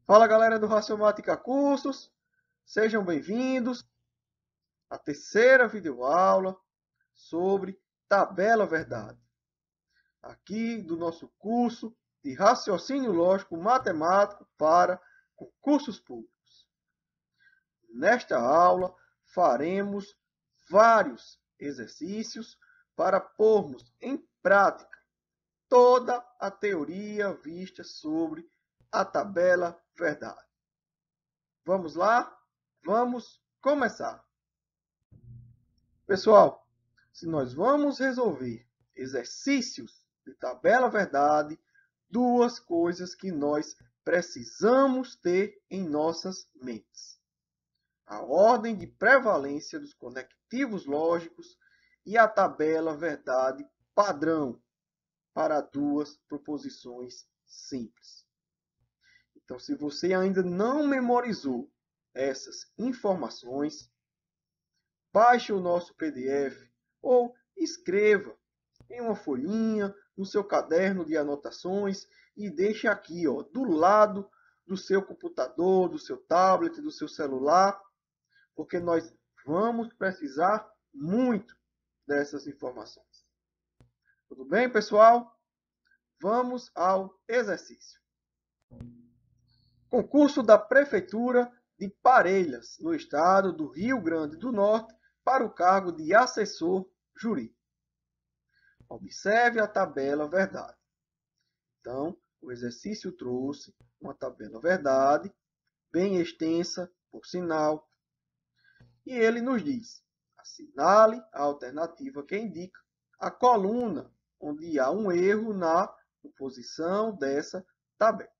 Fala galera do Raciomática Cursos, sejam bem-vindos à terceira videoaula sobre tabela verdade, aqui do nosso curso de Raciocínio Lógico Matemático para concursos públicos. Nesta aula faremos vários exercícios para pormos em prática toda a teoria vista sobre a tabela verdade. Vamos lá? Vamos começar. Pessoal, se nós vamos resolver exercícios de tabela verdade, duas coisas que nós precisamos ter em nossas mentes: a ordem de prevalência dos conectivos lógicos e a tabela verdade padrão para duas proposições simples. Então, se você ainda não memorizou essas informações, baixe o nosso PDF ou escreva em uma folhinha, no seu caderno de anotações e deixe aqui, do lado do seu computador, do seu tablet, do seu celular, porque nós vamos precisar muito dessas informações. Tudo bem, pessoal? Vamos ao exercício. Concurso da Prefeitura de Parelhas, no estado do Rio Grande do Norte, para o cargo de assessor jurídico. Observe a tabela verdade. Então, o exercício trouxe uma tabela verdade, bem extensa, por sinal, e ele nos diz: assinale a alternativa que indica a coluna onde há um erro na composição dessa tabela.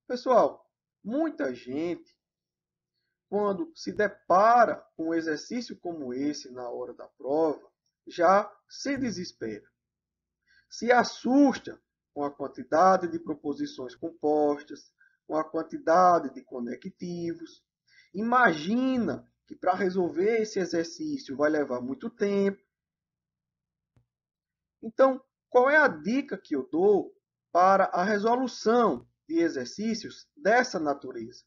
Pessoal, muita gente, quando se depara com um exercício como esse na hora da prova, já se desespera. Se assusta com a quantidade de proposições compostas, com a quantidade de conectivos. Imagina que para resolver esse exercício vai levar muito tempo. Então, qual é a dica que eu dou para a resolução de exercícios dessa natureza?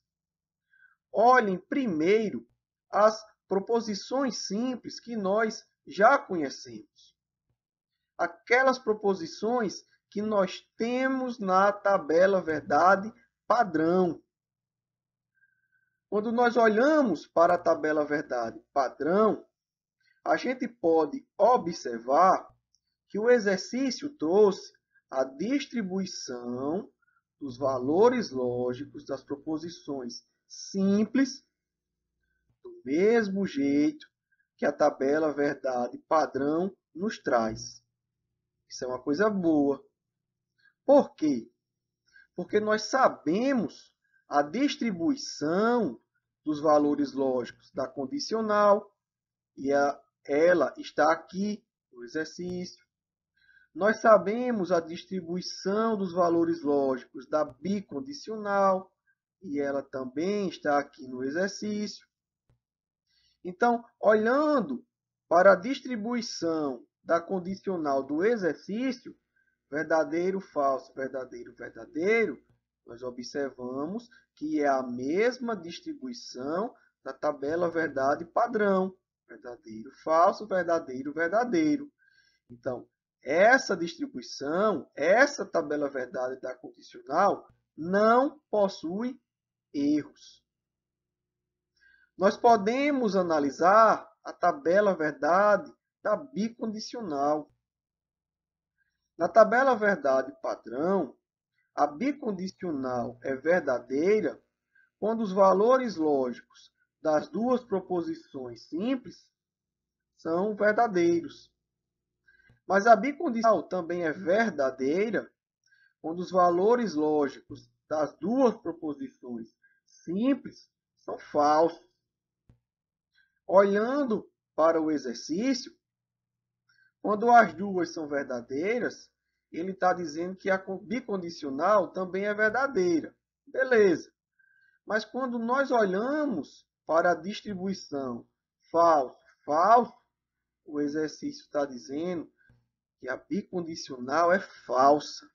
Olhem primeiro as proposições simples que nós já conhecemos. Aquelas proposições que nós temos na tabela verdade padrão. Quando nós olhamos para a tabela verdade padrão, a gente pode observar que o exercício trouxe a distribuição dos valores lógicos das proposições simples, do mesmo jeito que a tabela verdade padrão nos traz. Isso é uma coisa boa. Por quê? Porque nós sabemos a distribuição dos valores lógicos da condicional, e ela está aqui no exercício. Nós sabemos a distribuição dos valores lógicos da bicondicional, e ela também está aqui no exercício. Então, olhando para a distribuição da condicional do exercício, verdadeiro, falso, verdadeiro, verdadeiro, nós observamos que é a mesma distribuição da tabela verdade padrão. Verdadeiro, falso, verdadeiro, verdadeiro. Então, essa distribuição, essa tabela verdade da condicional, não possui erros. Nós podemos analisar a tabela verdade da bicondicional. Na tabela verdade padrão, a bicondicional é verdadeira quando os valores lógicos das duas proposições simples são verdadeiros. Mas a bicondicional também é verdadeira quando os valores lógicos das duas proposições simples são falsos. Olhando para o exercício, quando as duas são verdadeiras, ele está dizendo que a bicondicional também é verdadeira. Beleza. Mas quando nós olhamos para a distribuição falso, falso, o exercício está dizendo que a bicondicional é falsa.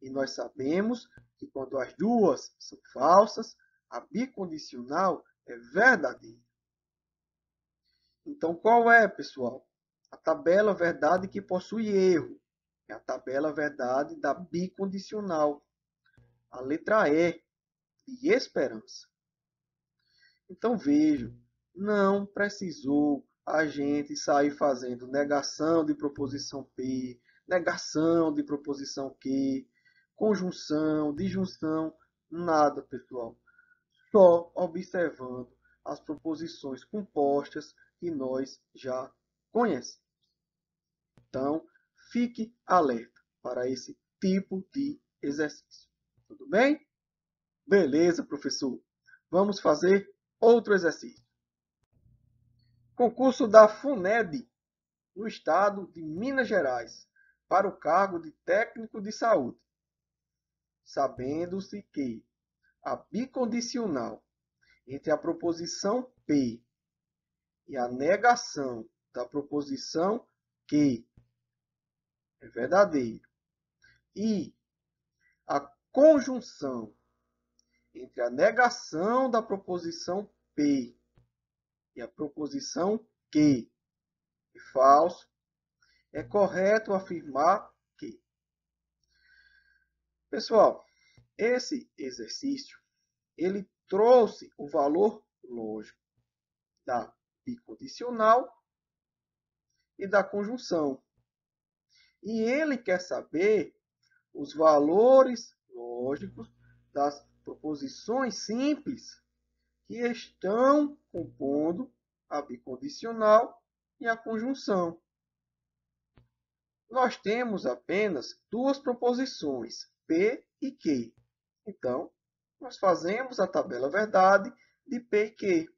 E nós sabemos que quando as duas são falsas, a bicondicional é verdadeira. Então, qual é, pessoal? A tabela verdade que possui erro. É a tabela verdade da bicondicional. A letra E, de esperança. Então, vejam, não precisou a gente sair fazendo negação de proposição P, negação de proposição Q, conjunção, disjunção, nada, pessoal. Só observando as proposições compostas que nós já conhecemos. Então, fique alerta para esse tipo de exercício. Tudo bem? Beleza, professor. Vamos fazer outro exercício. Concurso da FUNED, no estado de Minas Gerais, para o cargo de técnico de saúde. Sabendo-se que a bicondicional entre a proposição P e a negação da proposição Q é verdadeiro, e a conjunção entre a negação da proposição P e a proposição Q é falso, é correto afirmar que. Pessoal, esse exercício ele trouxe o valor lógico da bicondicional e da conjunção. E ele quer saber os valores lógicos das proposições simples que estão compondo a bicondicional e a conjunção. Nós temos apenas duas proposições, P e Q. Então, nós fazemos a tabela verdade de P e Q.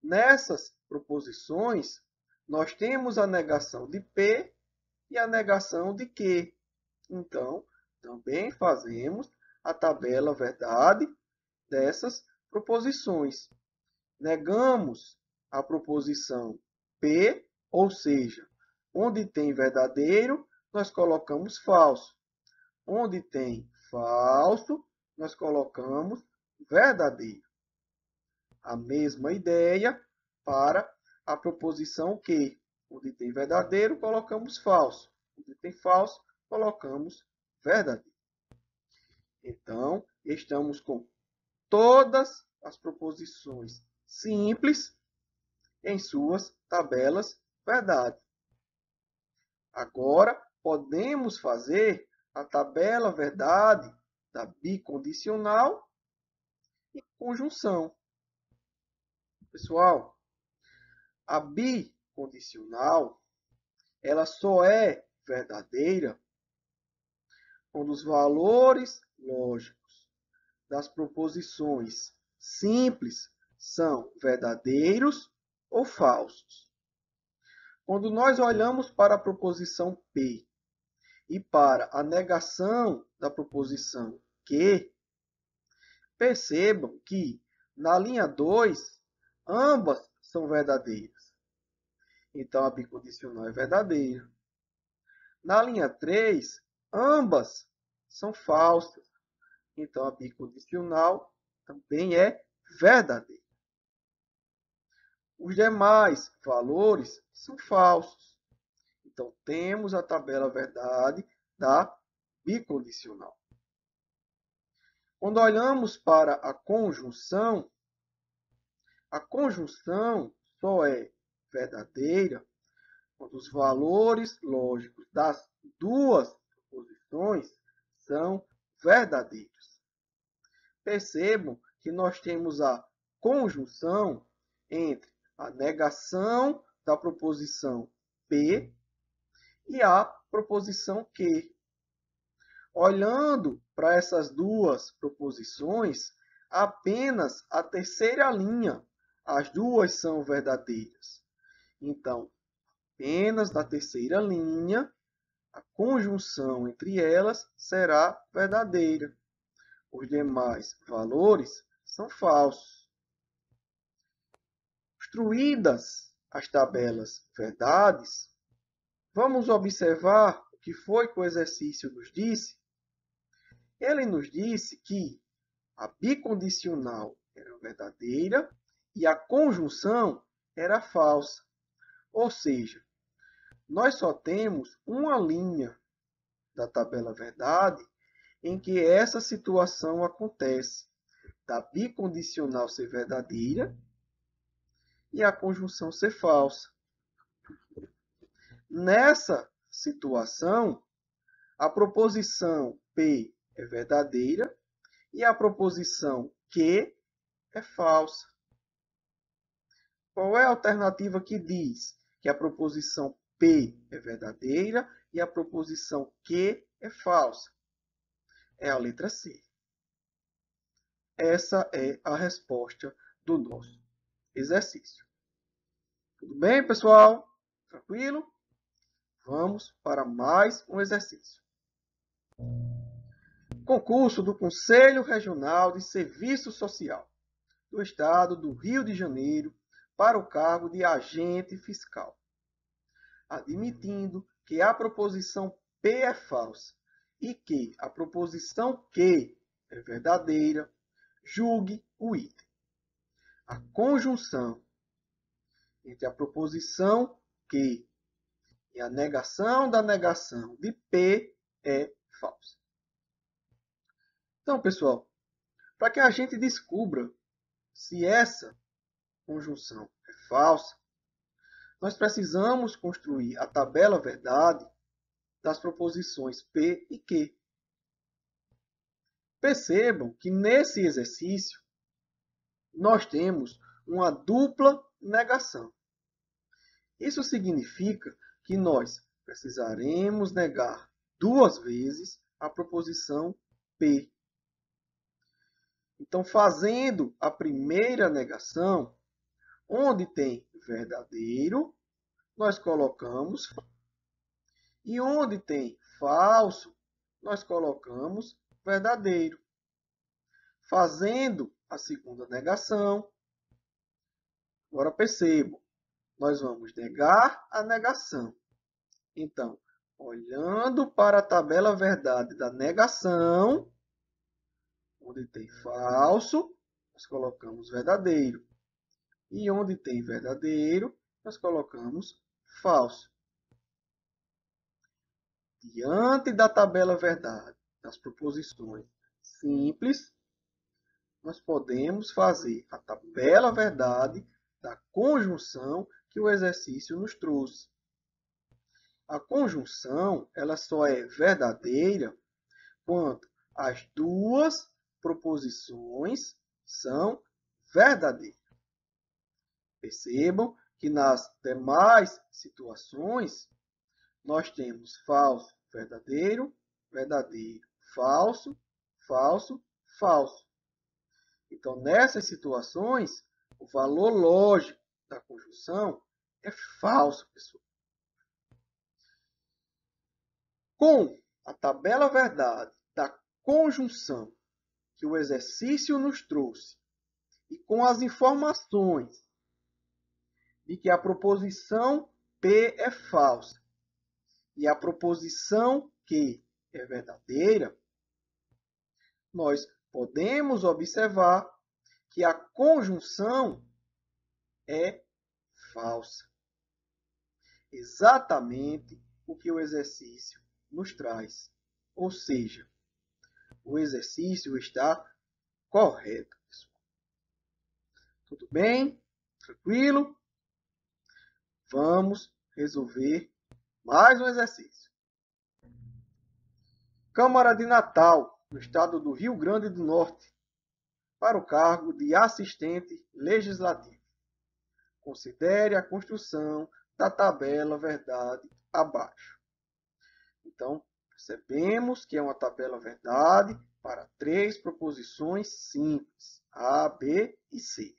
Nessas proposições, nós temos a negação de P e a negação de Q. Então, também fazemos a tabela verdade dessas proposições. Negamos a proposição P, ou seja, onde tem verdadeiro, nós colocamos falso. Onde tem falso, nós colocamos verdadeiro. A mesma ideia para a proposição Q. Onde tem verdadeiro, colocamos falso. Onde tem falso, colocamos verdadeiro. Então, estamos com todas as proposições simples em suas tabelas verdade. Agora, podemos fazer a tabela verdade da bicondicional e conjunção. Pessoal, a bicondicional ela só é verdadeira quando os valores lógicos das proposições simples são verdadeiros ou falsos. Quando nós olhamos para a proposição P e para a negação da proposição Q, percebam que na linha 2, ambas são verdadeiras. Então, a bicondicional é verdadeira. Na linha 3, ambas são falsas. Então, a bicondicional também é verdadeira. Os demais valores são falsos. Então, temos a tabela verdade da bicondicional. Quando olhamos para a conjunção só é verdadeira quando os valores lógicos das duas proposições são verdadeiros. Percebam que nós temos a conjunção entre a negação da proposição P e a proposição Q. Olhando para essas duas proposições, apenas a terceira linha, as duas são verdadeiras. Então, apenas na terceira linha, a conjunção entre elas será verdadeira. Os demais valores são falsos. Construídas as tabelas verdades, vamos observar o que foi que o exercício nos disse. Ele nos disse que a bicondicional era verdadeira e a conjunção era falsa. Ou seja, nós só temos uma linha da tabela verdade em que essa situação acontece, da bicondicional ser verdadeira e a conjunção ser falsa. Nessa situação, a proposição P é verdadeira e a proposição Q é falsa. Qual é a alternativa que diz que a proposição P é verdadeira e a proposição Q é falsa? É a letra C. Essa é a resposta do nosso exercício. Tudo bem, pessoal? Tranquilo? Vamos para mais um exercício. Concurso do Conselho Regional de Serviço Social do Estado do Rio de Janeiro para o cargo de agente fiscal. Admitindo que a proposição P é falsa e que a proposição Q é verdadeira, julgue o item. A conjunção entre a proposição Q e a negação da negação de P é falsa. Então, pessoal, para que a gente descubra se essa conjunção é falsa, nós precisamos construir a tabela verdade das proposições P e Q. Percebam que nesse exercício nós temos uma dupla negação. Isso significa que nós precisaremos negar duas vezes a proposição P. Então, fazendo a primeira negação, onde tem verdadeiro, nós colocamos, e onde tem falso, nós colocamos verdadeiro. Fazendo a segunda negação, agora percebam, nós vamos negar a negação. Então, olhando para a tabela verdade da negação, onde tem falso, nós colocamos verdadeiro. E onde tem verdadeiro, nós colocamos falso. Diante da tabela verdade das proposições simples, nós podemos fazer a tabela verdade da conjunção que o exercício nos trouxe. A conjunção ela só é verdadeira quando as duas proposições são verdadeiras. Percebam que nas demais situações, nós temos falso, verdadeiro, verdadeiro, falso, falso, falso. Então, nessas situações, o valor lógico da conjunção é falso, pessoal. Com a tabela verdade da conjunção que o exercício nos trouxe e com as informações de que a proposição P é falsa e a proposição Q é verdadeira, nós podemos observar que a conjunção é falsa. Exatamente o que o exercício nos traz. Ou seja, o exercício está correto, pessoal. Tudo bem? Tranquilo? Vamos resolver mais um exercício. Câmara de Natal, no estado do Rio Grande do Norte, para o cargo de assistente legislativo. Considere a construção da tabela verdade abaixo. Então, percebemos que é uma tabela verdade para 3 proposições simples, A, B e C.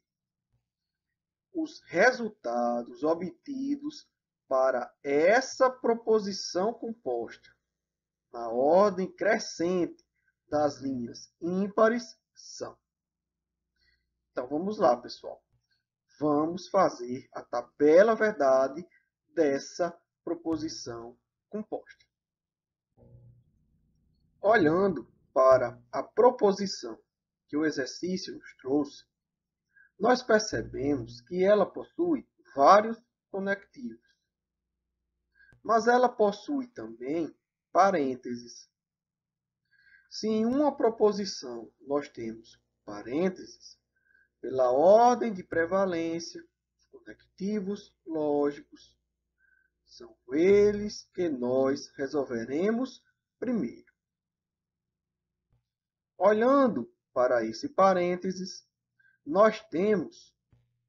Os resultados obtidos para essa proposição composta, na ordem crescente das linhas ímpares, são. Então, vamos lá, pessoal. Vamos fazer a tabela verdade dessa proposição composta. Olhando para a proposição que o exercício nos trouxe, nós percebemos que ela possui vários conectivos, mas ela possui também parênteses. Se em uma proposição nós temos parênteses, pela ordem de prevalência, os conectivos lógicos são eles que nós resolveremos primeiro. Olhando para esse parênteses, nós temos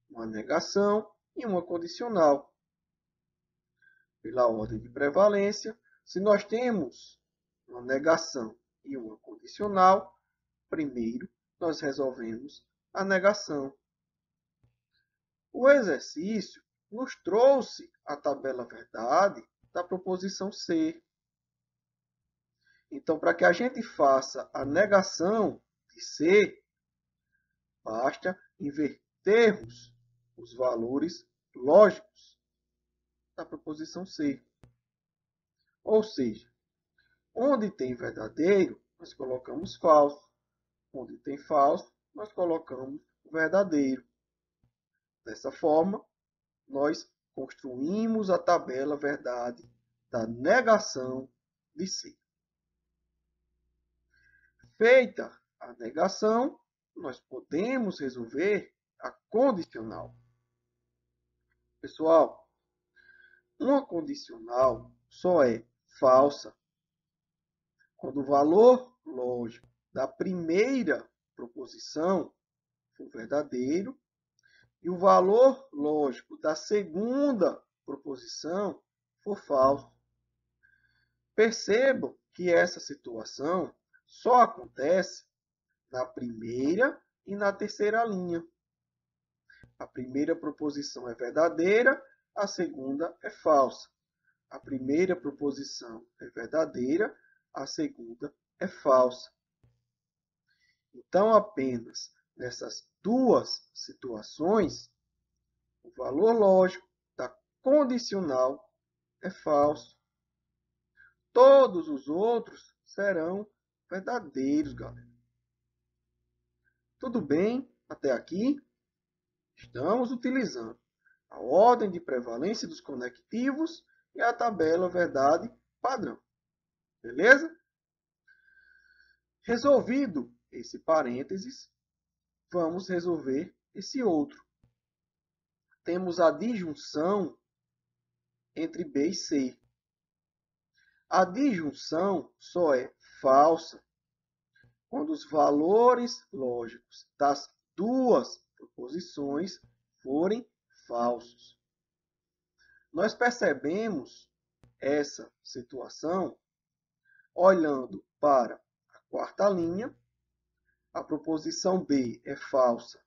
uma negação e uma condicional. Pela ordem de prevalência, se nós temos uma negação e uma condicional, primeiro nós resolvemos a negação. O exercício nos trouxe a tabela verdade da proposição C. Então, para que a gente faça a negação de C, basta invertermos os valores lógicos da proposição C. Ou seja, onde tem verdadeiro, nós colocamos falso. Onde tem falso, nós colocamos verdadeiro. Dessa forma, nós construímos a tabela verdade da negação de C. Feita a negação, nós podemos resolver a condicional. Pessoal, uma condicional só é falsa quando o valor lógico da primeira proposição for verdadeiro e o valor lógico da segunda proposição for falso. Percebam que essa situação só acontece na primeira e na terceira linha. A primeira proposição é verdadeira, a segunda é falsa. A primeira proposição é verdadeira, a segunda é falsa. Então, apenas nessas duas situações, o valor lógico da condicional é falso. Todos os outros serão verdadeiros, galera. Tudo bem até aqui? Estamos utilizando a ordem de prevalência dos conectivos e a tabela verdade padrão. Beleza? Resolvido esse parênteses, vamos resolver esse outro. Temos a disjunção entre B e C. A disjunção só é falsa quando os valores lógicos das duas proposições forem falsos. Nós percebemos essa situação olhando para a quarta linha. A proposição B é falsa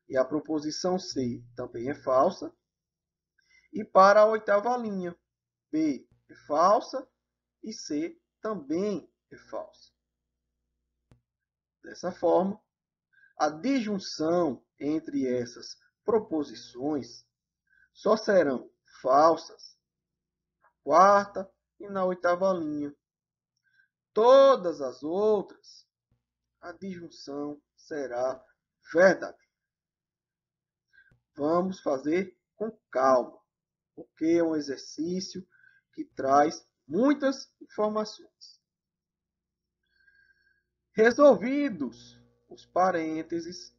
e a proposição C também é falsa. E para a oitava linha, B é falsa e C também é falsa. Dessa forma, a disjunção entre essas proposições só serão falsas na quarta e na oitava linha. Todas as outras, a disjunção será verdadeira. Vamos fazer com calma, porque é um exercício que traz muitas informações. Resolvidos os parênteses,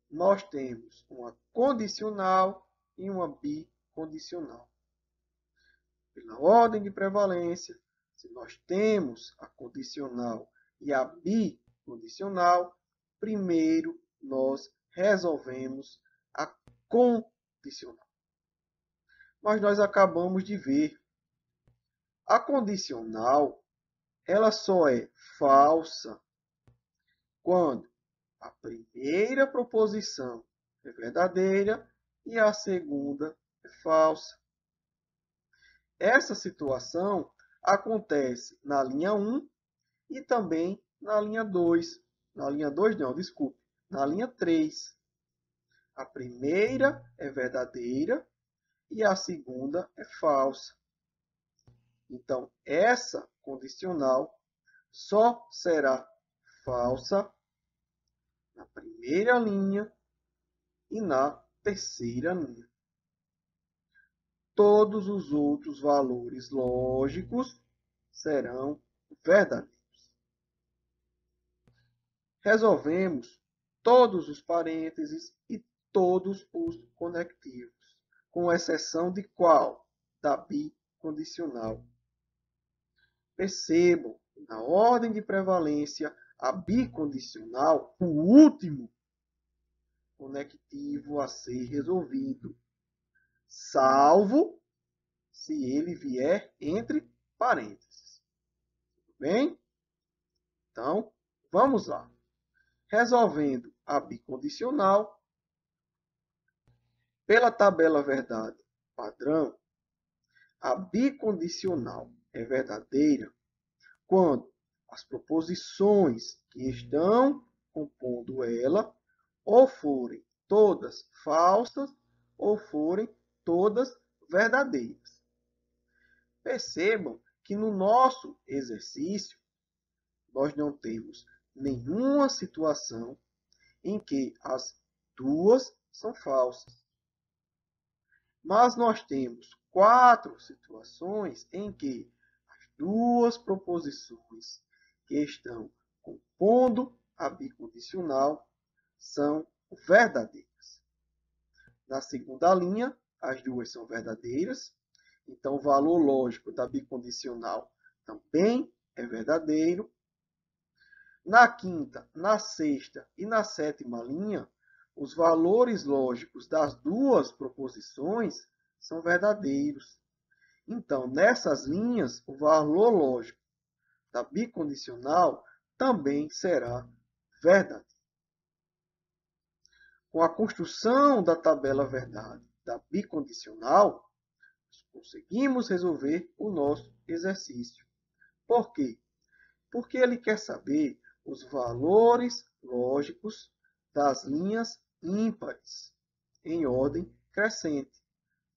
nós temos uma condicional e uma bicondicional. Pela ordem de prevalência, se nós temos a condicional e a bicondicional, primeiro nós resolvemos a condicional. Mas nós acabamos de ver. A condicional, ela só é falsa quando a primeira proposição é verdadeira e a segunda é falsa. Essa situação acontece na linha 1 e também na linha 2. Na linha 2 não, desculpe. Na linha 3. A primeira é verdadeira e a segunda é falsa. Então, essa condicional só será falsa na primeira linha e na terceira linha. Todos os outros valores lógicos serão verdadeiros. Resolvemos todos os parênteses e todos os conectivos, com exceção de qual? Da bicondicional. Percebam, na ordem de prevalência, a bicondicional, o último conectivo a ser resolvido, salvo se ele vier entre parênteses. Tudo bem? Então, vamos lá. Resolvendo a bicondicional, pela tabela verdade padrão, a bicondicional é verdadeira quando as proposições que estão compondo ela ou forem todas falsas ou forem todas verdadeiras. Percebam que no nosso exercício nós não temos nenhuma situação em que as duas são falsas. Mas nós temos 4 situações em que as duas proposições que estão compondo a bicondicional são verdadeiras. Na segunda linha, as duas são verdadeiras, então o valor lógico da bicondicional também é verdadeiro. Na quinta, na sexta e na sétima linha, os valores lógicos das duas proposições são verdadeiros. Então, nessas linhas, o valor lógico da bicondicional também será verdadeiro. Com a construção da tabela verdade da bicondicional, conseguimos resolver o nosso exercício. Por quê? Porque ele quer saber os valores lógicos das linhas ímpares em ordem crescente,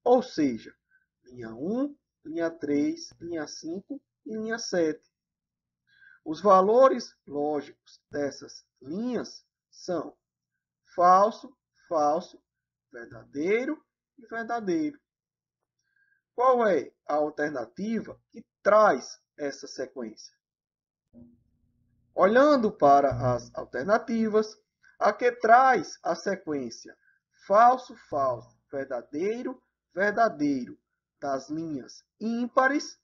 ou seja, linha 1, linha 3, linha 5 e linha 7. Os valores lógicos dessas linhas são falso, falso, verdadeiro e verdadeiro. Qual é a alternativa que traz essa sequência? Olhando para as alternativas, a que traz a sequência falso, falso, verdadeiro, verdadeiro das linhas ímpares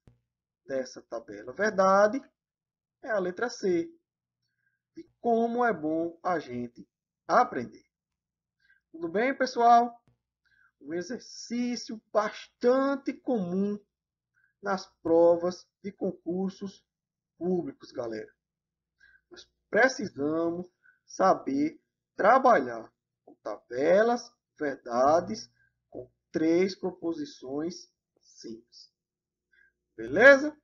dessa tabela verdade é a letra C. E como é bom a gente aprender. Tudo bem, pessoal? Um exercício bastante comum nas provas de concursos públicos, galera. Nós precisamos saber trabalhar com tabelas, verdades, com 3 proposições simples. Beleza?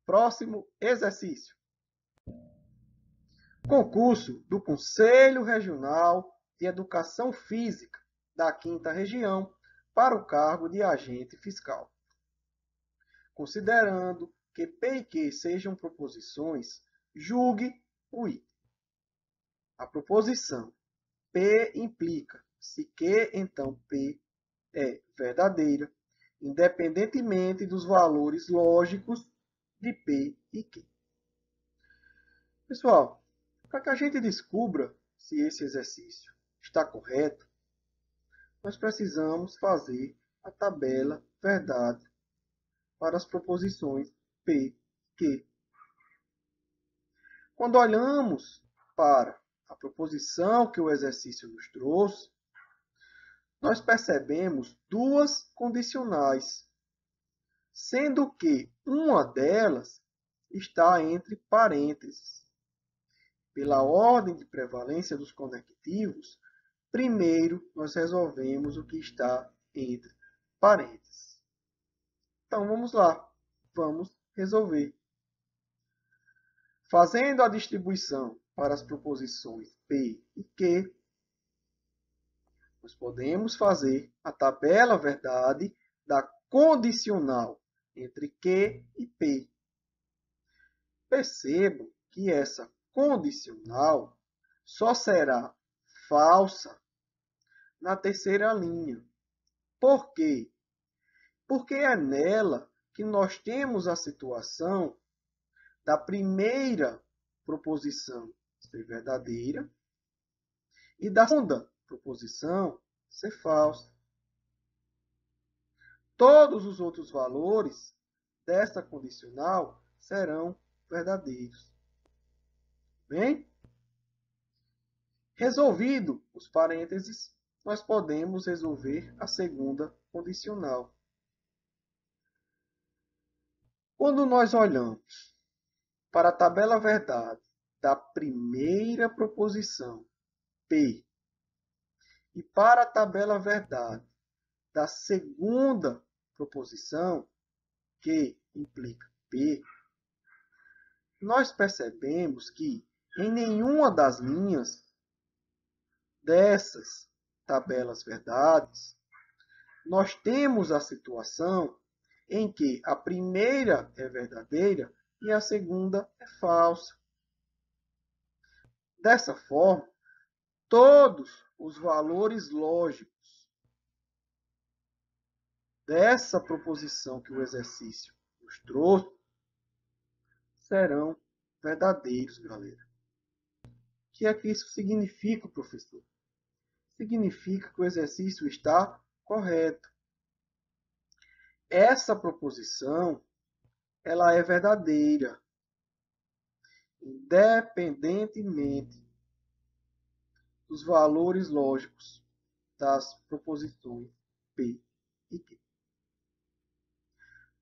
Próximo exercício. Concurso do Conselho Regional de Educação Física da 5ª Região para o cargo de agente fiscal. Considerando que P e Q sejam proposições, julgue o item. A proposição P implica se Q, então P é verdadeira, independentemente dos valores lógicos de P e Q. Pessoal, para que a gente descubra se esse exercício está correto, nós precisamos fazer a tabela verdade para as proposições P e Q. Quando olhamos para a proposição que o exercício nos trouxe, nós percebemos 2 condicionais, sendo que uma delas está entre parênteses. Pela ordem de prevalência dos conectivos, primeiro nós resolvemos o que está entre parênteses. Então vamos lá, vamos resolver. Fazendo a distribuição para as proposições P e Q, nós podemos fazer a tabela verdade da condicional entre Q e P. Percebam que essa condicional só será falsa na terceira linha. Por quê? Porque é nela que nós temos a situação da primeira proposição ser verdadeira e da segunda proposição ser falsa. Todos os outros valores desta condicional serão verdadeiros. Bem? Resolvido os parênteses, nós podemos resolver a segunda condicional. Quando nós olhamos para a tabela verdade da primeira proposição, P, e para a tabela verdade da segunda proposição, que implica P, nós percebemos que em nenhuma das linhas dessas tabelas verdades, nós temos a situação em que a primeira é verdadeira e a segunda é falsa. Dessa forma, todos os valores lógicos dessa proposição que o exercício nos trouxe serão verdadeiros, galera. O que é que isso significa, professor? Significa que o exercício está correto. Essa proposição, ela é verdadeira, independentemente dos valores lógicos das proposições P e Q.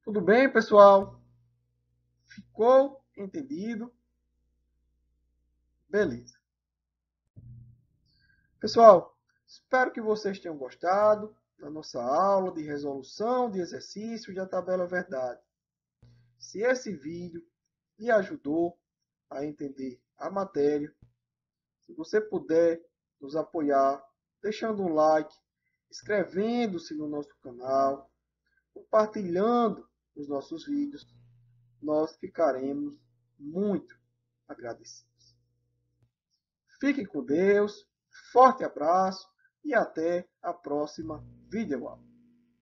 Tudo bem, pessoal? Ficou entendido? Beleza. Pessoal, espero que vocês tenham gostado da nossa aula de resolução de exercícios da tabela verdade. Se esse vídeo lhe ajudou a entender a matéria, se você puder nos apoiar, deixando um like, inscrevendo-se no nosso canal, compartilhando os nossos vídeos, nós ficaremos muito agradecidos. Fiquem com Deus, forte abraço e até a próxima videoaula.